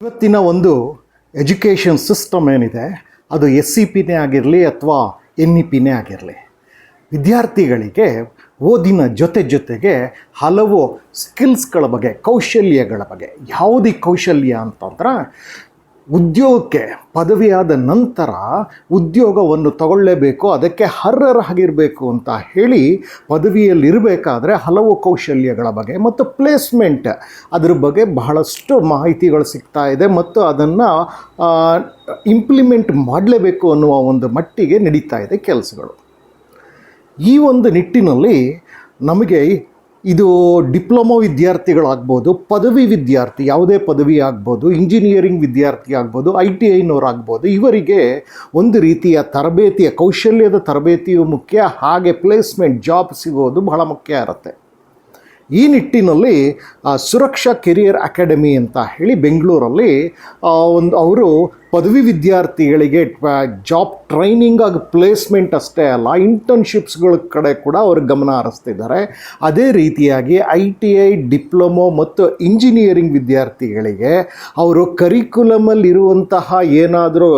ಇವತ್ತಿನ ಒಂದು education system ಏನಿದೆ ಅದು SEPನೇ ಆಗಿರಲಿ ಅಥವಾ NEPನೇ ಆಗಿರಲಿ, ವಿದ್ಯಾರ್ಥಿಗಳಿಗೆ ಓದಿನ ಜೊತೆಗೆ ಹಲವು ಸ್ಕಿಲ್ಸ್ಗಳ ಬಗ್ಗೆ, ಕೌಶಲ್ಯಗಳ ಬಗ್ಗೆ. ಯಾವುದೇ ಕೌಶಲ್ಯ ಅಂತಂದ್ರೆ ಉದ್ಯೋಗಕ್ಕೆ ಪದವಿಯಾದ ನಂತರ ಉದ್ಯೋಗವನ್ನು ತಗೊಳ್ಳೇಬೇಕು, ಅದಕ್ಕೆ ಅರ್ಹರಾಗಿರಬೇಕು ಅಂತ ಹೇಳಿ ಪದವಿಯಲ್ಲಿರಬೇಕಾದ್ರೆ ಹಲವು ಕೌಶಲ್ಯಗಳ ಬಗ್ಗೆ ಮತ್ತು ಪ್ಲೇಸ್ಮೆಂಟ್ ಅದ್ರ ಬಗ್ಗೆ ಬಹಳಷ್ಟು ಮಾಹಿತಿಗಳು ಸಿಗ್ತಾ ಇದೆ ಮತ್ತು ಅದನ್ನು ಇಂಪ್ಲಿಮೆಂಟ್ ಮಾಡಲೇಬೇಕು ಅನ್ನುವ ಒಂದು ಮಟ್ಟಿಗೆ ನಡೀತಾ ಇದೆ ಕೆಲಸಗಳು. ಈ ಒಂದು ನಿಟ್ಟಿನಲ್ಲಿ ನಮಗೆ ಇದು ಡಿಪ್ಲೊಮೊ ವಿದ್ಯಾರ್ಥಿಗಳಾಗ್ಬೋದು, ಪದವಿ ವಿದ್ಯಾರ್ಥಿ ಯಾವುದೇ ಪದವಿ ಆಗ್ಬೋದು, ಇಂಜಿನಿಯರಿಂಗ್ ವಿದ್ಯಾರ್ಥಿ ಆಗ್ಬೋದು, ITIನವರಾಗ್ಬೋದು, ಇವರಿಗೆ ಒಂದು ರೀತಿಯ ತರಬೇತಿಯ ಕೌಶಲ್ಯದ ತರಬೇತಿಯು ಮುಖ್ಯ, ಹಾಗೆ ಪ್ಲೇಸ್ಮೆಂಟ್ ಜಾಬ್ ಸಿಗೋದು ಬಹಳ ಮುಖ್ಯ ಇರುತ್ತೆ. ಈ ನಿಟ್ಟಿನಲ್ಲಿ ಸುರಕ್ಷಾ ಕೆರಿಯರ್ ಅಕಾಡೆಮಿ ಅಂತ ಹೇಳಿ ಬೆಂಗಳೂರಲ್ಲಿ ಅವರು ಪದವಿ ವಿದ್ಯಾರ್ಥಿಗಳಿಗೆ ಜಾಬ್ ಟ್ರೈನಿಂಗ್ ಆಗಿ ಪ್ಲೇಸ್ಮೆಂಟ್ ಅಷ್ಟೇ ಅಲ್ಲ, ಇಂಟರ್ನ್ಶಿಪ್ಸ್ಗಳ ಕಡೆ ಕೂಡ ಅವರು ಗಮನ ಹರಿಸ್ತಿದ್ದಾರೆ. ಅದೇ ರೀತಿಯಾಗಿ ITI, ಡಿಪ್ಲೊಮೊ ಮತ್ತು ಇಂಜಿನಿಯರಿಂಗ್ ವಿದ್ಯಾರ್ಥಿಗಳಿಗೆ ಅವರು ಕರಿಕ್ಯುಲಮಲ್ಲಿರುವಂತಹ ಏನಾದರೂ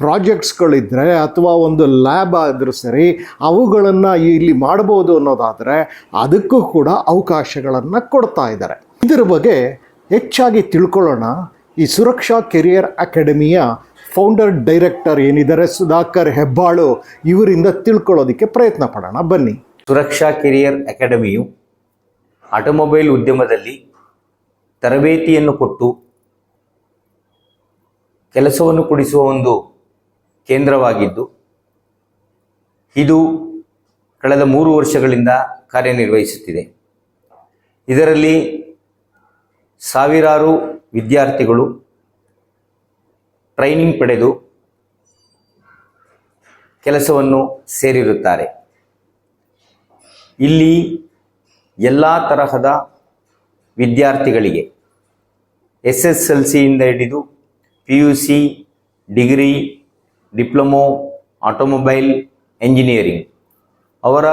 ಪ್ರಾಜೆಕ್ಟ್ಸ್ಗಳಿದ್ದರೆ ಅಥವಾ ಒಂದು ಲ್ಯಾಬ್ ಆದರೂ ಸರಿ ಅವುಗಳನ್ನು ಇಲ್ಲಿ ಮಾಡ್ಬೋದು ಅನ್ನೋದಾದರೆ ಅದಕ್ಕೂ ಕೂಡ ಅವಕಾಶಗಳನ್ನು ಕೊಡ್ತಾ ಇದ್ದಾರೆ. ಇದರ ಬಗ್ಗೆ ಹೆಚ್ಚಾಗಿ ತಿಳ್ಕೊಳ್ಳೋಣ. ಈ ಸುರಕ್ಷಾ ಕೆರಿಯರ್ ಅಕಾಡೆಮಿಯ ಫೌಂಡರ್ ಡೈರೆಕ್ಟರ್ ಏನಿದ್ದಾರೆ ಸುಧಾಕರ್ ಹೆಬ್ಬಾಳು, ಇವರಿಂದ ತಿಳ್ಕೊಳ್ಳೋದಕ್ಕೆ ಪ್ರಯತ್ನ ಪಡೋಣ ಬನ್ನಿ. ಸುರಕ್ಷಾ ಕೆರಿಯರ್ ಅಕಾಡೆಮಿಯು ಆಟೋಮೊಬೈಲ್ ಉದ್ಯಮದಲ್ಲಿ ತರಬೇತಿಯನ್ನು ಕೊಟ್ಟು ಕೆಲಸವನ್ನು ಕೊಡಿಸುವ ಒಂದು ಕೇಂದ್ರವಾಗಿದ್ದು, ಇದು ಕಳೆದ 3 ವರ್ಷಗಳಿಂದ ಕಾರ್ಯನಿರ್ವಹಿಸುತ್ತಿದೆ. ಇದರಲ್ಲಿ ಸಾವಿರಾರು ವಿದ್ಯಾರ್ಥಿಗಳು ಟ್ರೈನಿಂಗ್ ಪಡೆದು ಕೆಲಸವನ್ನು ಸೇರಿರುತ್ತಾರೆ. ಇಲ್ಲಿ ಎಲ್ಲ ತರಹದ ವಿದ್ಯಾರ್ಥಿಗಳಿಗೆ SSLCಯಿಂದ ಹಿಡಿದು PUC, degree, diploma, automobile engineering ಅವರ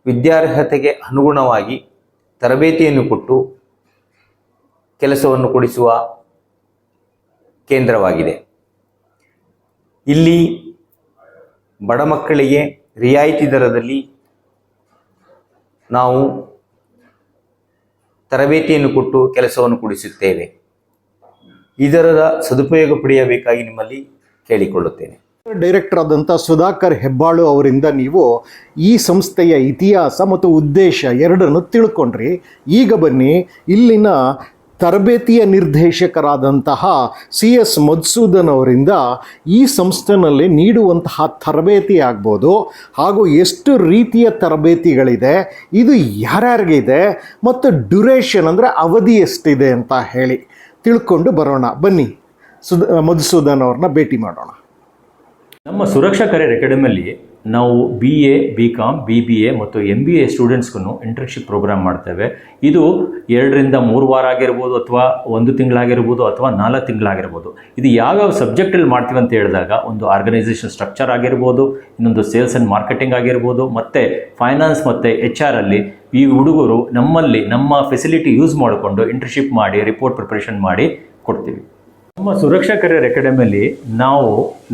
ವಿದ್ಯಾರ್ಹತೆಗೆ ಅನುಗುಣವಾಗಿ ತರಬೇತಿಯನ್ನು ಕೊಟ್ಟು ಕೆಲಸವನ್ನು ಕೊಡಿಸುವ ಕೇಂದ್ರವಾಗಿದೆ. ಇಲ್ಲಿ ಬಡ ಮಕ್ಕಳಿಗೆ ರಿಯಾಯಿತಿ ದರದಲ್ಲಿ ನಾವು ತರಬೇತಿಯನ್ನು ಕೊಟ್ಟು ಕೆಲಸವನ್ನು ಕೊಡಿಸುತ್ತೇವೆ. ಇದರ ಸದುಪಯೋಗ ಪಡೆಯಬೇಕಾಗಿ ನಿಮ್ಮಲ್ಲಿ ಕೇಳಿಕೊಳ್ಳುತ್ತೇನೆ. ಡೈರೆಕ್ಟರ್ ಆದಂಥ ಸುಧಾಕರ್ ಹೆಬ್ಬಾಳು ಅವರಿಂದ ನೀವು ಈ ಸಂಸ್ಥೆಯ ಇತಿಹಾಸ ಮತ್ತು ಉದ್ದೇಶ ಎರಡನ್ನು ತಿಳ್ಕೊಂಡ್ರಿ. ಈಗ ಬನ್ನಿ, ಇಲ್ಲಿನ ತರಬೇತಿಯ ನಿರ್ದೇಶಕರಾದಂತಹ CS ಮಧುಸೂದನ್ ಅವರಿಂದ ಈ ಸಂಸ್ಥೆನಲ್ಲಿ ನೀಡುವಂತಹ ತರಬೇತಿ ಆಗ್ಬೋದು, ಹಾಗೂ ಎಷ್ಟು ರೀತಿಯ ತರಬೇತಿಗಳಿದೆ, ಇದು ಯಾರ್ಯಾರಿಗಿದೆ ಮತ್ತು ಡ್ಯುರೇಷನ್ ಅಂದರೆ ಅವಧಿ ಎಷ್ಟಿದೆ ಅಂತ ಹೇಳಿ ತಿಳ್ಕೊಂಡು ಬರೋಣ. ಬನ್ನಿ, ಮಧುಸೂದನ್ ಅವ್ರನ್ನ ಭೇಟಿ ಮಾಡೋಣ. ನಮ್ಮ ಸುರಕ್ಷಾ ಕೆರಿಯರ್ ಅಕಾಡೆಮಿಯಲ್ಲಿ ನಾವು BA, BCom, BBA ಮತ್ತು MBA ಸ್ಟೂಡೆಂಟ್ಸ್ಗೂ ಇಂಟರ್ನ್ಶಿಪ್ ಪ್ರೋಗ್ರಾಮ್ ಮಾಡ್ತೇವೆ. ಇದು 2 ರಿಂದ 3 ವಾರ ಆಗಿರ್ಬೋದು, ಅಥವಾ 1 ತಿಂಗಳಾಗಿರ್ಬೋದು, ಅಥವಾ 4 ತಿಂಗಳಾಗಿರ್ಬೋದು. ಇದು ಯಾವ್ಯಾವ ಸಬ್ಜೆಕ್ಟಲ್ಲಿ ಮಾಡ್ತೀವಿ ಅಂತ ಹೇಳಿದಾಗ, ಒಂದು ಆರ್ಗನೈಸೇಷನ್ ಸ್ಟ್ರಕ್ಚರ್ ಆಗಿರ್ಬೋದು, ಇನ್ನೊಂದು ಸೇಲ್ಸ್ ಆ್ಯಂಡ್ ಮಾರ್ಕೆಟಿಂಗ್ ಆಗಿರ್ಬೋದು, ಮತ್ತು ಫೈನಾನ್ಸ್ ಮತ್ತು HR ಅಲ್ಲಿ ಈ ಹುಡುಗರು ನಮ್ಮಲ್ಲಿ ನಮ್ಮ ಫೆಸಿಲಿಟಿ ಯೂಸ್ ಮಾಡಿಕೊಂಡು ಇಂಟರ್ನ್ಶಿಪ್ ಮಾಡಿ ರಿಪೋರ್ಟ್ ಪ್ರಿಪರೇಷನ್ ಮಾಡಿ ಕೊಡ್ತೀವಿ. ನಮ್ಮ ಸುರಕ್ಷಾ ಕೆರಿಯರ್ ಅಕಾಡೆಮಿಯಲ್ಲಿ ನಾವು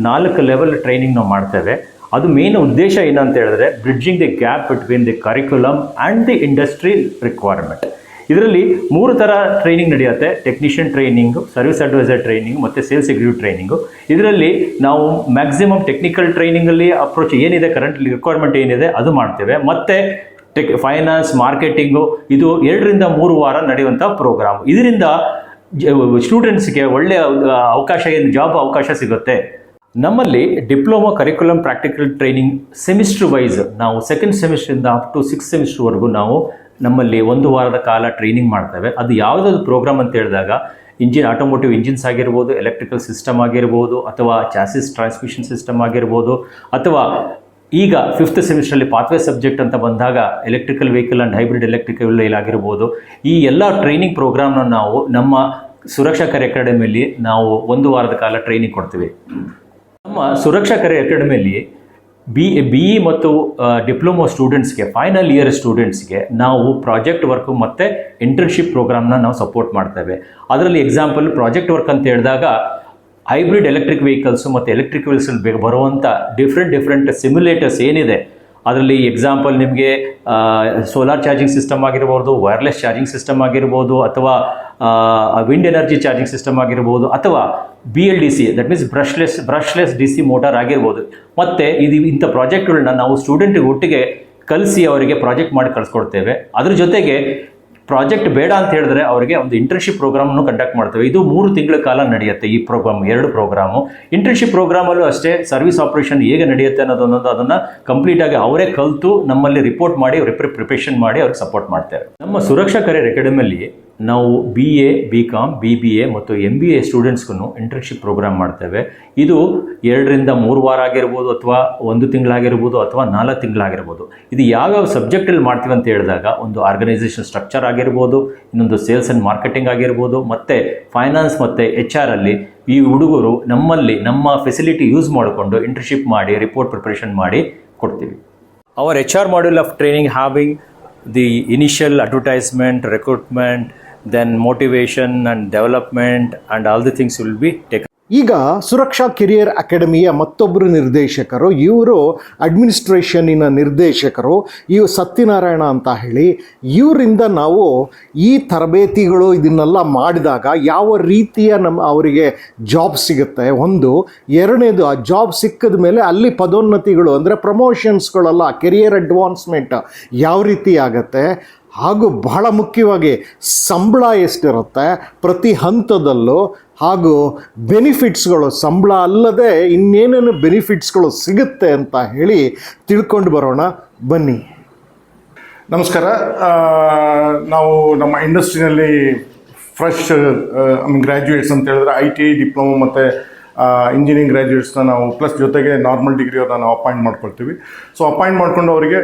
4 ಲೆವೆಲ್ ಟ್ರೈನಿಂಗ್ ನಾವು ಮಾಡ್ತೇವೆ. ಅದು ಮೇನ್ ಉದ್ದೇಶ ಏನಂತ ಹೇಳಿದ್ರೆ, bridging the gap between the curriculum and the industry requirement. ಇದರಲ್ಲಿ 3 ಥರ ಟ್ರೈನಿಂಗ್ ನಡೆಯುತ್ತೆ: technician training, service advisor training ಮತ್ತು ಸೇಲ್ಸ್ ಎಕ್ಸಿಕ್ಯೂಟಿವ್ ಟ್ರೈನಿಂಗು. ಇದರಲ್ಲಿ ನಾವು ಮ್ಯಾಕ್ಸಿಮಮ್ ಟೆಕ್ನಿಕಲ್ ಟ್ರೈನಿಂಗಲ್ಲಿ ಅಪ್ರೋಚ್ ಏನಿದೆ, ಕರೆಂಟ್ ರಿಕ್ವೈರ್ಮೆಂಟ್ ಏನಿದೆ ಅದು ಮಾಡ್ತೇವೆ. ಮತ್ತು ಫೈನಾನ್ಸ್, ಮಾರ್ಕೆಟಿಂಗು, ಇದು 2 ರಿಂದ 3 ವಾರ ನಡೆಯುವಂಥ ಪ್ರೋಗ್ರಾಮ್. ಇದರಿಂದ ಸ್ಟೂಡೆಂಟ್ಸ್ಗೆ ಒಳ್ಳೆಯ ಅವಕಾಶ, ಜಾಬ್ ಅವಕಾಶ ಸಿಗುತ್ತೆ. ನಮ್ಮಲ್ಲಿ diploma curriculum practical training semester wise ನಾವು 2nd ಸೆಮಿಸ್ಟರಿಂದ ಅಪ್ ಟು 6th ಸೆಮಿಸ್ಟರ್ವರೆಗೂ ನಾವು ನಮ್ಮಲ್ಲಿ 1 ವಾರದ ಕಾಲ ಟ್ರೈನಿಂಗ್ ಮಾಡ್ತೇವೆ. ಅದು ಯಾವುದಾದ್ರು ಪ್ರೋಗ್ರಾಮ್ ಅಂತ ಹೇಳಿದಾಗ, ಆಟೋಮೋಟಿವ್ ಇಂಜಿನ್ಸ್ ಆಗಿರ್ಬೋದು, ಎಲೆಕ್ಟ್ರಿಕಲ್ ಸಿಸ್ಟಮ್ ಆಗಿರ್ಬೋದು, ಅಥವಾ ಚಾಸಿಸ್ ಟ್ರಾನ್ಸ್ಮಿಷನ್ ಸಿಸ್ಟಮ್ ಆಗಿರ್ಬೋದು, ಅಥವಾ ಈಗ 5th ಸೆಮಿಸ್ಟರಲ್ಲಿ ಪಾತ್ವೇ ಸಬ್ಜೆಕ್ಟ್ ಅಂತ ಬಂದಾಗ electrical vehicle and hybrid electrical ಆಗಿರ್ಬೋದು. ಈ ಎಲ್ಲ ಟ್ರೈನಿಂಗ್ ಪ್ರೋಗ್ರಾಮ್ನ ನಾವು ನಮ್ಮ ಸುರಕ್ಷಾ ಕೆರಿಯರ್ ಅಕಾಡೆಮಿಯಲ್ಲಿ ನಾವು 1 ವಾರದ ಕಾಲ ಟ್ರೈನಿಂಗ್ ಕೊಡ್ತೀವಿ. ನಮ್ಮ ಸುರಕ್ಷಾ ಕೆರಿಯರ್ ಅಕಾಡೆಮಿಯಲ್ಲಿ ಬಿ ಇ ಮತ್ತು ಡಿಪ್ಲೊಮೊ ಸ್ಟೂಡೆಂಟ್ಸ್ಗೆ ಫೈನಲ್ ಇಯರ್ ಸ್ಟೂಡೆಂಟ್ಸ್ಗೆ ನಾವು ಪ್ರಾಜೆಕ್ಟ್ ವರ್ಕು ಮತ್ತು ಇಂಟರ್ನ್ಶಿಪ್ ಪ್ರೋಗ್ರಾಮ್ನ ನಾವು ಸಪೋರ್ಟ್ ಮಾಡ್ತೇವೆ. ಅದರಲ್ಲಿ ಎಕ್ಸಾಂಪಲ್ ಪ್ರಾಜೆಕ್ಟ್ ವರ್ಕ್ ಅಂತ ಹೇಳಿದಾಗ ಹೈಬ್ರಿಡ್ ಎಲೆಕ್ಟ್ರಿಕ್ ವೆಹಿಕಲ್ಸು ಮತ್ತು ಎಲೆಕ್ಟ್ರಿಕ್ ವೆಹಿಕಲ್ಸ್ ಬರುವಂಥ ಡಿಫ್ರೆಂಟ್ ಸಿಮ್ಯುಲೇಟರ್ಸ್ ಏನಿದೆ ಅದರಲ್ಲಿ ಎಕ್ಸಾಂಪಲ್ ನಿಮಗೆ ಸೋಲಾರ್ ಚಾರ್ಜಿಂಗ್ ಸಿಸ್ಟಮ್ ಆಗಿರ್ಬೋದು, ವೈರ್ಲೆಸ್ ಚಾರ್ಜಿಂಗ್ ಸಿಸ್ಟಮ್ ಆಗಿರ್ಬೋದು, ಅಥವಾ ವಿಂಡ್ ಎನರ್ಜಿ ಚಾರ್ಜಿಂಗ್ ಸಿಸ್ಟಮ್ ಆಗಿರ್ಬೋದು, ಅಥವಾ BLDC that means brushless DC motor ಆಗಿರ್ಬೋದು. ಮತ್ತು ಇಂಥ ಪ್ರಾಜೆಕ್ಟ್ಗಳನ್ನ ನಾವು ಸ್ಟೂಡೆಂಟಿಗೆ ಒಟ್ಟಿಗೆ ಕಲಿಸಿ ಅವರಿಗೆ ಪ್ರಾಜೆಕ್ಟ್ ಮಾಡಿ ಕಳಿಸ್ಕೊಡ್ತೇವೆ. ಅದ್ರ ಜೊತೆಗೆ ಪ್ರಾಜೆಕ್ಟ್ ಬೇಡ ಅಂತ ಹೇಳಿದ್ರೆ ಅವರಿಗೆ ಒಂದು ಇಂಟರ್ನ್ಶಿಪ್ ಪ್ರೋಗ್ರಾಮನ್ನು ಕಂಡಕ್ಟ್ ಮಾಡ್ತೇವೆ. ಇದು 3 ತಿಂಗಳ ಕಾಲ ನಡೆಯುತ್ತೆ ಈ ಪ್ರೋಗ್ರಾಮ್, 2 ಪ್ರೋಗ್ರಾಮು. ಇಂಟರ್ನ್ಶಿಪ್ ಪ್ರೋಗ್ರಾಮಲ್ಲೂ ಅಷ್ಟೇ ಸರ್ವಿಸ್ ಆಪರೇಷನ್ ಹೇಗೆ ನಡೆಯುತ್ತೆ ಅನ್ನೋದೊಂದು ಅದನ್ನು ಕಂಪ್ಲೀಟಾಗಿ ಅವರೇ ಕಲಿತು ನಮ್ಮಲ್ಲಿ ರಿಪೋರ್ಟ್ ಮಾಡಿ ಪ್ರಿಪರೇಷನ್ ಮಾಡಿ ಅವ್ರಿಗೆ ಸಪೋರ್ಟ್ ಮಾಡ್ತೇವೆ. ನಮ್ಮ ಸುರಕ್ಷಾ ಕರಿಯರ್ ಅಕಾಡೆಮಿಯಲ್ಲಿ ನಾವು BA, BCom, BBA ಮತ್ತು MBA ಸ್ಟೂಡೆಂಟ್ಸ್ಗೂ ಇಂಟರ್ನ್ಶಿಪ್ ಪ್ರೋಗ್ರಾಮ್ ಮಾಡ್ತೇವೆ. ಇದು 2 ರಿಂದ 3 ವಾರ ಆಗಿರ್ಬೋದು, ಅಥವಾ 1 ತಿಂಗಳಾಗಿರ್ಬೋದು, ಅಥವಾ 4 ತಿಂಗಳಾಗಿರ್ಬೋದು. ಇದು ಯಾವ್ಯಾವ ಸಬ್ಜೆಕ್ಟಲ್ಲಿ ಮಾಡ್ತೀವಿ ಅಂತ ಹೇಳಿದಾಗ ಒಂದು ಆರ್ಗನೈಸೇಷನ್ ಸ್ಟ್ರಕ್ಚರ್ ಆಗಿರ್ಬೋದು, ಇನ್ನೊಂದು ಸೇಲ್ಸ್ ಆ್ಯಂಡ್ ಮಾರ್ಕೆಟಿಂಗ್ ಆಗಿರ್ಬೋದು, ಮತ್ತು ಫೈನಾನ್ಸ್ ಮತ್ತು HR ಅಲ್ಲಿ ಈ ಹುಡುಗರು ನಮ್ಮ ಫೆಸಿಲಿಟಿ ಯೂಸ್ ಮಾಡಿಕೊಂಡು ಇಂಟರ್ನ್ಶಿಪ್ ಮಾಡಿ ರಿಪೋರ್ಟ್ ಪ್ರಿಪರೇಷನ್ ಮಾಡಿ ಕೊಡ್ತೀವಿ. Our HR module of training having the initial advertisement, recruitment, then motivation and development, and all the things will be taken. ಈಗ ಸುರಕ್ಷಾ ಕೆರಿಯರ್ ಅಕಾಡೆಮಿಯ ಮತ್ತೊಬ್ಬರು ನಿರ್ದೇಶಕರು, ಇವರು ಅಡ್ಮಿನಿಸ್ಟ್ರೇಷನ್ನಿನ ನಿರ್ದೇಶಕರು, ಇವರು ಸತ್ಯನಾರಾಯಣ ಅಂತ ಹೇಳಿ. ಇವರಿಂದ ನಾವು ಈ ತರಬೇತಿಗಳು ಇದನ್ನೆಲ್ಲ ಮಾಡಿದಾಗ ಯಾವ ರೀತಿಯ ಅವರಿಗೆ ಜಾಬ್ ಸಿಗುತ್ತೆ, ಒಂದು. ಎರಡನೇದು, ಆ ಜಾಬ್ ಸಿಕ್ಕಿದ ಮೇಲೆ ಅಲ್ಲಿ ಪದೋನ್ನತಿಗಳು ಅಂದರೆ ಪ್ರಮೋಷನ್ಸ್ಗಳೆಲ್ಲ, ಕೆರಿಯರ್ ಅಡ್ವಾನ್ಸ್ಮೆಂಟ್ ಯಾವ ರೀತಿ ಆಗುತ್ತೆ, ಹಾಗೂ ಬಹಳ ಮುಖ್ಯವಾಗಿ ಸಂಬಳ ಎಷ್ಟಿರುತ್ತೆ ಪ್ರತಿ ಹಂತದಲ್ಲೂ, ಹಾಗೂ ಬೆನಿಫಿಟ್ಸ್ಗಳು, ಸಂಬಳ ಅಲ್ಲದೆ ಇನ್ನೇನೇನು ಬೆನಿಫಿಟ್ಸ್ಗಳು ಸಿಗುತ್ತೆ ಅಂತ ಹೇಳಿ ತಿಳ್ಕೊಂಡು ಬರೋಣ ಬನ್ನಿ. ನಮಸ್ಕಾರ. ನಾವು ನಮ್ಮ ಇಂಡಸ್ಟ್ರಿನಲ್ಲಿ ಫ್ರೆಶ್ ಗ್ರ್ಯಾಜುಯೇಟ್ಸ್ ಅಂತ ಹೇಳಿದ್ರೆ ITI ಡಿಪ್ಲೊಮೊ ಮತ್ತು ಇಂಜಿನಿಯರಿಂಗ್ ಗ್ರ್ಯಾಜುಯೇಟ್ಸ್ನ ನಾವು ಪ್ಲಸ್ ಜೊತೆಗೆ ನಾರ್ಮಲ್ ಡಿಗ್ರಿಯವ್ರನ್ನ ನಾವು ಅಪಾಯಿಂಟ್ ಮಾಡ್ಕೊಳ್ತೀವಿ. ಸೊ ಅಪಾಯಿಂಟ್ ಮಾಡ್ಕೊಂಡು ಅವರಿಗೆ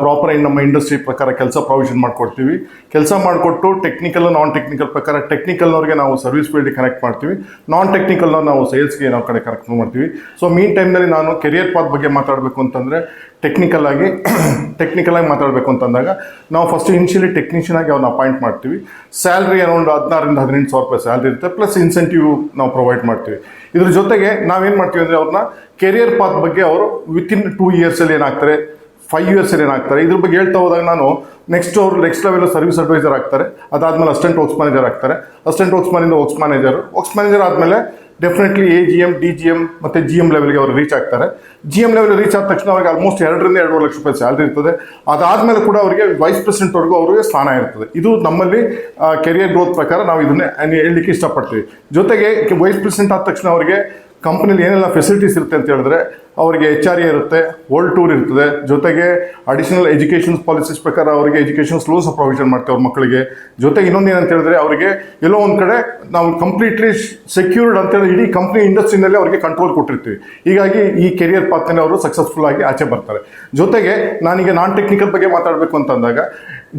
ಪ್ರಾಪರ್ ನಮ್ಮ ಇಂಡಸ್ಟ್ರಿ ಪ್ರಕಾರ ಕೆಲಸ ಪ್ರೊವಿಷನ್ ಮಾಡಿಕೊಡ್ತೀವಿ. ಕೆಲಸ ಮಾಡಿಕೊಟ್ಟು ಟೆಕ್ನಿಕಲ್ ನಾನ್ ಟೆಕ್ನಿಕಲ್ ಪ್ರಕಾರ ಟೆಕ್ನಿಕಲ್ನವ್ರಿಗೆ ನಾವು ಸರ್ವಿಸ್ ಫೀಲ್ಡಿಗೆ ಕನೆಕ್ಟ್ ಮಾಡ್ತೀವಿ, ನಾನ್ ಟೆಕ್ನಿಕಲ್ನ ನಾವು ಸೇಲ್ಸ್ಗೆ ನಾವು ಕನೆಕ್ಟ್ ಮಾಡ್ತೀವಿ. ಸೊ ಮೀನ್ ಟೈಮ್ನಲ್ಲಿ ನಾನು ಕೆರಿಯರ್ ಪಾತ್ ಬಗ್ಗೆ ಮಾತಾಡಬೇಕು ಅಂತಂದರೆ ಟೆಕ್ನಿಕಲ್ ಆಗಿ ಮಾತಾಡಬೇಕು ಅಂತಂದಾಗ ನಾವು ಫಸ್ಟ್ ಇನಿಷಿಯಲಿ ಟೆಕ್ನಿಷಿಯನ್ ಆಗಿ ಅವ್ರನ್ನ ಅಪಾಯಿಂಟ್ ಮಾಡ್ತೀವಿ. ಸ್ಯಾಲ್ರಿ ಅರೌಂಡ್ 16,000 ರಿಂದ 18,000 ರೂಪಾಯಿ ಸ್ಯಾಲ್ರಿ ಇರುತ್ತೆ, ಪ್ಲಸ್ ಇನ್ಸೆಂಟಿವ್ ನಾವು ಪ್ರೊವೈಡ್ ಮಾಡ್ತೀವಿ. ಇದ್ರ ಜೊತೆಗೆ ನಾವೇನು ಮಾಡ್ತೀವಿ ಅಂದರೆ ಅವ್ರನ್ನ ಕೆರಿಯರ್ ಪಾತ್ ಬಗ್ಗೆ ಅವರು ವಿತಿನ್ 2 ಇಯರ್ಸಲ್ಲಿ ಏನಾಗ್ತಾರೆ, 5 ಇಯರ್ಸಲ್ಲಿ ಏನಾಗ್ತಾರೆ, ಇದ್ರ ಬಗ್ಗೆ ಹೇಳ್ತಾ ಹೋದಾಗ ನಾನು ನೆಕ್ಸ್ಟ್ ಲೆವೆಲ್ ಸರ್ವಿಸ್ ಅಡ್ವೈಸರ್ ಆಗ್ತಾರೆ, ಅದಾದಮೇಲೆ ಅಸಿಸ್ಟೆಂಟ್ ವರ್ಕ್ಸ್ ಮ್ಯಾನೇಜರ್ ಆಗ್ತಾರೆ, ಅಸಿಸ್ಟೆಂಟ್ ವರ್ಕ್ಸ್ ಮ್ಯಾನಿಂದ ವರ್ಕ್ಸ್ ಮ್ಯಾನೇಜರ್ ಆದಮೇಲೆ ಡೆಫಿನೆಟ್ಲಿ AGM, DGM ಮತ್ತು GM ಲೆವೆಲ್ಗೆ ಅವರು ರೀಚ್ ಆಗ್ತಾರೆ. GM ಲೆವೆಲ್ ರೀಚ್ ಆದ ತಕ್ಷಣ ಅವರಿಗೆ ಆಲ್ಮೋಸ್ಟ್ 2 ರಿಂದ 2.5 ಲಕ್ಷ ರೂಪಾಯಿ ಸ್ಯಾಲ್ರಿ ಇರ್ತದೆ. ಅದಾದಮೇಲೆ ಕೂಡ ಅವರಿಗೆ ವೈಸ್ ಪ್ರೆಸಿಡೆಂಟ್ವರೆಗೂ ಅವರಿಗೆ ಸ್ಥಾನ ಇರ್ತದೆ. ಇದು ನಮ್ಮಲ್ಲಿ ಕೆರಿಯರ್ ಗ್ರೋತ್ ಪ್ರಕಾರ ನಾವು ಇದನ್ನೇ ಹೇಳಲಿಕ್ಕೆ ಇಷ್ಟಪಡ್ತೀವಿ. ಜೊತೆಗೆ ವೈಸ್ ಪ್ರೆಸಿಡೆಂಟ್ ಆದ ತಕ್ಷಣ ಅವರಿಗೆ ಕಂಪ್ನಿಲಿ ಏನೆಲ್ಲ ಫೆಸಿಲಿಟೀಸ್ ಇರುತ್ತೆ ಅಂತ ಹೇಳಿದ್ರೆ ಅವರಿಗೆ HRA ಇರುತ್ತೆ, ವರ್ಲ್ಡ್ ಟೂರ್ ಇರ್ತದೆ, ಜೊತೆಗೆ ಅಡಿಷನಲ್ ಎಜುಕೇಷನ್ ಪಾಲಿಸೀಸ್ ಪ್ರಕಾರ ಅವರಿಗೆ ಎಜುಕೇಷನ್ ಲೋನ್ಸ್ ಪ್ರೊವಿಷನ್ ಮಾಡ್ತೀವಿ ಅವ್ರ ಮಕ್ಕಳಿಗೆ. ಜೊತೆಗೆ ಇನ್ನೊಂದು ಏನಂತ ಹೇಳಿದ್ರೆ ಅವರಿಗೆ ಎಲ್ಲೋ ಒಂದು ಕಡೆ ನಾವು ಕಂಪ್ಲೀಟ್ಲಿ ಸೆಕ್ಯೂರ್ಡ್ ಅಂತೇಳಿ ಇಡೀ ಕಂಪ್ನಿ ಇಂಡಸ್ಟ್ರಿನಲ್ಲಿ ಅವರಿಗೆ ಕಂಟ್ರೋಲ್ ಕೊಟ್ಟಿರ್ತೀವಿ. ಹೀಗಾಗಿ ಈ ಕೆರಿಯರ್ ಪಾತ್ನಲ್ಲಿ ಅವರು ಸಕ್ಸಸ್ಫುಲ್ ಆಗಿ ಆಚೆ ಬರ್ತಾರೆ. ಜೊತೆಗೆ ನಾನೀಗ ನಾನ್ ಟೆಕ್ನಿಕಲ್ ಬಗ್ಗೆ ಮಾತಾಡಬೇಕು ಅಂತಂದಾಗ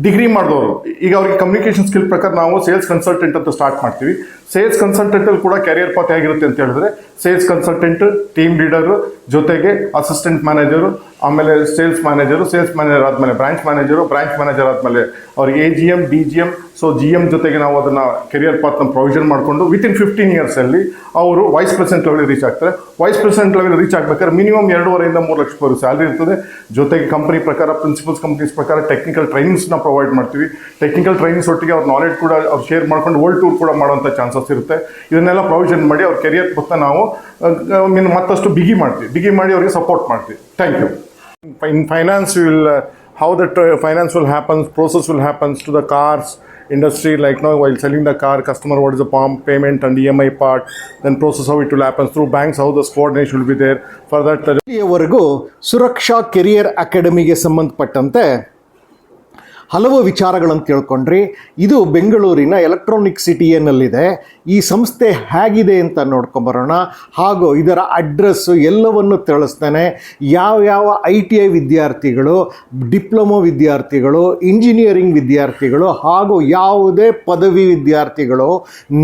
ಡಿಗ್ರಿ ಮಾಡಿದವರು ಈಗ ಅವರಿಗೆ ಕಮ್ಯುನಿಕೇಷನ್ ಸ್ಕಿಲ್ ಪ್ರಕಾರ ನಾವು ಸೇಲ್ಸ್ ಕನ್ಸಲ್ಟೆಂಟ್ ಅಂತ ಸ್ಟಾರ್ಟ್ ಮಾಡ್ತೀವಿ. ಸೇಲ್ಸ್ ಕನ್ಸಲ್ಟೆಂಟಲ್ಲಿ ಕೂಡ ಕ್ಯಾರಿಯರ್ ಪಾತ್ ಹೇಗಿರುತ್ತೆ ಅಂತ ಹೇಳಿದ್ರೆ ಸೇಲ್ಸ್ ಕನ್ಸಲ್ಟೆಂಟ್, ಟೀಮ್ ಲೀಡರು, ಜೊತೆಗೆ ಅಸಿಸ್ಟೆಂಟ್ ಮ್ಯಾನೇಜರು, ಆಮೇಲೆ ಸೇಲ್ಸ್ ಮ್ಯಾನೇಜರ್ ಆದಮೇಲೆ ಬ್ರಾಂಚ್ ಮ್ಯಾನೇಜರ್ ಆದಮೇಲೆ ಅವರಿಗೆ AGM, DGM, ಸೊ GM ಜೊತೆಗೆ ನಾವು ಅದನ್ನು ಕೆರಿಯರ್ ಪಾತ್ನ ಪ್ರೊವಿಷನ್ ಮಾಡಿಕೊಂಡು ವಿತಿನ್ 15 ಇಯರ್ಸಲ್ಲಿ ಅವರು ವೈಸ್ ಪ್ರೆಸಿಡೆಂಟ್ ಲೆವೆಲ್ ರೀಚ್ ಆಗ್ತಾರೆ. ವೈಸ್ ಪ್ರೆಸಿಡೆಂಟ್ ಲೆವೆಲ್ ರೀಚ್ ಆಗ್ಬೇಕಾದ್ರೆ ಮಿನಿಮಮ್ 2.5 ರಿಂದ 3 ಲಕ್ಷ ರೂಪಾಯಿ ಸ್ಯಾಲ್ರಿ ಇರ್ತದೆ. ಜೊತೆಗೆ ಕಂಪನಿ ಪ್ರಕಾರ ಪ್ರಿನ್ಸಿಪಲ್ಸ್ ಕಂಪ್ನೀಸ್ ಪ್ರಕಾರ ಟೆಕ್ನಿಕಲ್ ಟ್ರೈನಿಂಗ್ಸ್ನ ಪ್ರೊವೈಡ್ ಮಾಡ್ತೀವಿ. ಟೆಕ್ನಿಕಲ್ ಟ್ರೈನಿಂಗ್ಸ್ ಒಟ್ಟಿಗೆ ಅವ್ರ ನಾಲೆಡ್ಜ್ ಕೂಡ ಅವ್ರು ಶೇರ್ ಮಾಡ್ಕೊಂಡು ವರ್ಲ್ಡ್ ಟೂರ್ ಕೂಡ ಮಾಡುವಂಥ ಚಾನ್ಸಸ್ ಇರುತ್ತೆ. ಇದನ್ನೆಲ್ಲ ಪ್ರೊವಿಷನ್ ಮಾಡಿ ಅವ್ರ ಕೆರಿಯರ್ ಪಾತ್ನ ನಾವು ಮತ್ತಷ್ಟು ಬಿಗಿ ಮಾಡಿ ಅವರಿಗೆ ಸಪೋರ್ಟ್ ಮಾಡ್ತೀವಿ. Thank you. In finance, how the finance will happen, process will happen to the cars industry, like now while selling the car, customer what is the payment and EMI part, then process how it will happen through banks, how the coordination will be there. For that, ಇಲ್ಲಿಯವರೆಗೂ ಸುರಕ್ಷಾ career ಅಕಾಡೆಮಿಗೆ ಸಂಬಂಧಪಟ್ಟಂತೆ ಹಲವು ವಿಚಾರಗಳನ್ನು ತಿಳ್ಕೊಂಡ್ರಿ. ಇದು ಬೆಂಗಳೂರಿನ electronic ಸಿಟಿಯಲ್ಲಿದೆ. ಈ ಸಂಸ್ಥೆ ಹೇಗಿದೆ ಅಂತ ನೋಡ್ಕೊಂಬರೋಣ. ಹಾಗೂ ಇದರ ಅಡ್ರೆಸ್ಸು ಎಲ್ಲವನ್ನು ತಿಳಿಸ್ತೇನೆ. ಯಾವ ITI ವಿದ್ಯಾರ್ಥಿಗಳು, ಡಿಪ್ಲೊಮೊ ವಿದ್ಯಾರ್ಥಿಗಳು, ಇಂಜಿನಿಯರಿಂಗ್ ವಿದ್ಯಾರ್ಥಿಗಳು ಹಾಗೂ ಯಾವುದೇ ಪದವಿ ವಿದ್ಯಾರ್ಥಿಗಳು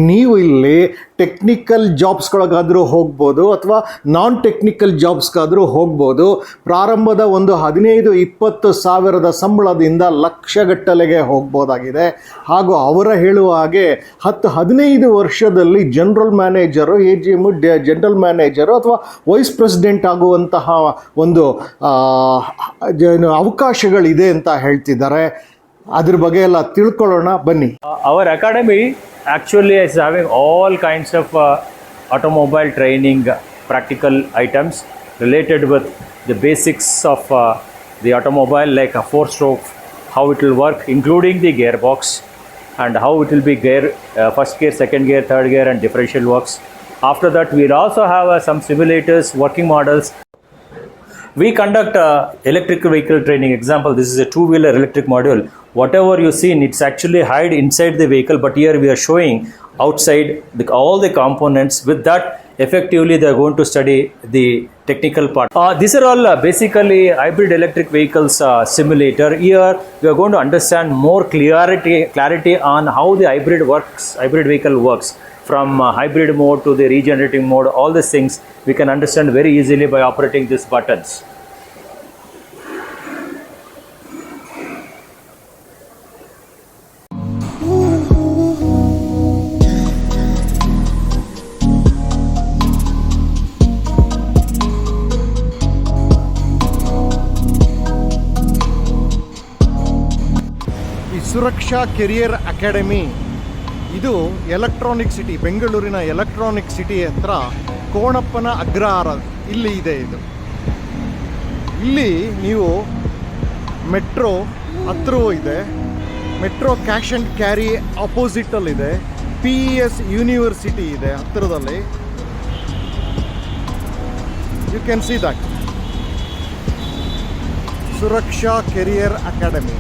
ನೀವು ಇಲ್ಲಿ ಟೆಕ್ನಿಕಲ್ ಜಾಬ್ಸ್ಗಳಿಗಾದರೂ ಹೋಗ್ಬೋದು ಅಥವಾ ನಾನ್ ಟೆಕ್ನಿಕಲ್ ಜಾಬ್ಸ್ಗಾದರೂ ಹೋಗ್ಬೋದು. ಪ್ರಾರಂಭದ ಒಂದು 15-20 ಸಾವಿರದ ಸಂಬಳದಿಂದ ಲಕ್ಷಗಟ್ಟಲೆಗೆ ಹೋಗ್ಬೋದಾಗಿದೆ. ಹಾಗೂ ಅವರ ಹೇಳುವ ಹಾಗೆ 10-15 ವರ್ಷದಲ್ಲಿ general manager, AGM general manager ಅಥವಾ ವೈಸ್ ಪ್ರೆಸಿಡೆಂಟ್ ಆಗುವಂತಹ ಒಂದು ಅವಕಾಶಗಳಿದೆ ಅಂತ ಹೇಳ್ತಿದ್ದಾರೆ. ಅದ್ರ ಬಗ್ಗೆ ಎಲ್ಲ ತಿಳ್ಕೊಳ್ಳೋಣ ಬನ್ನಿ. Our academy actually is having all kinds of automobile training practical items related with the basics of the automobile, like a 4-stroke, how it will work, including the gearbox and how it will be gear, first gear, second gear, third gear and differential works. After that we'll also have some simulators, working models. We conduct electric vehicle training. Example, this is a 2-wheeler electric module. Whatever you see, it's actually hide inside the vehicle, but here we are showing outside all the components. With that, effectively they are going to study the technical part. These are all basically hybrid electric vehicles simulator. Here we are going to understand more clarity on how the hybrid vehicle works. From hybrid mode to the regenerating mode, all these things we can understand very easily by operating these buttons. ಈ ಸುರಕ್ಷಾ career academy ಇದು electronic city, ಬೆಂಗಳೂರಿನ electronic city ಹತ್ರ ಕೋಣಪ್ಪನ ಅಗ್ರಹಾರ ಇಲ್ಲಿ ಇದೆ. ಇಲ್ಲಿ ನೀವು metro ಹತ್ರವೂ ಇದೆ, ಮೆಟ್ರೋ ಕ್ಯಾಶ್ ಆ್ಯಂಡ್ ಕ್ಯಾರಿ ಆಪೋಸಿಟಲ್ಲಿದೆ, PES ಯೂನಿವರ್ಸಿಟಿ ಇದೆ ಹತ್ತಿರದಲ್ಲಿ. You can see that Suraksha career academy.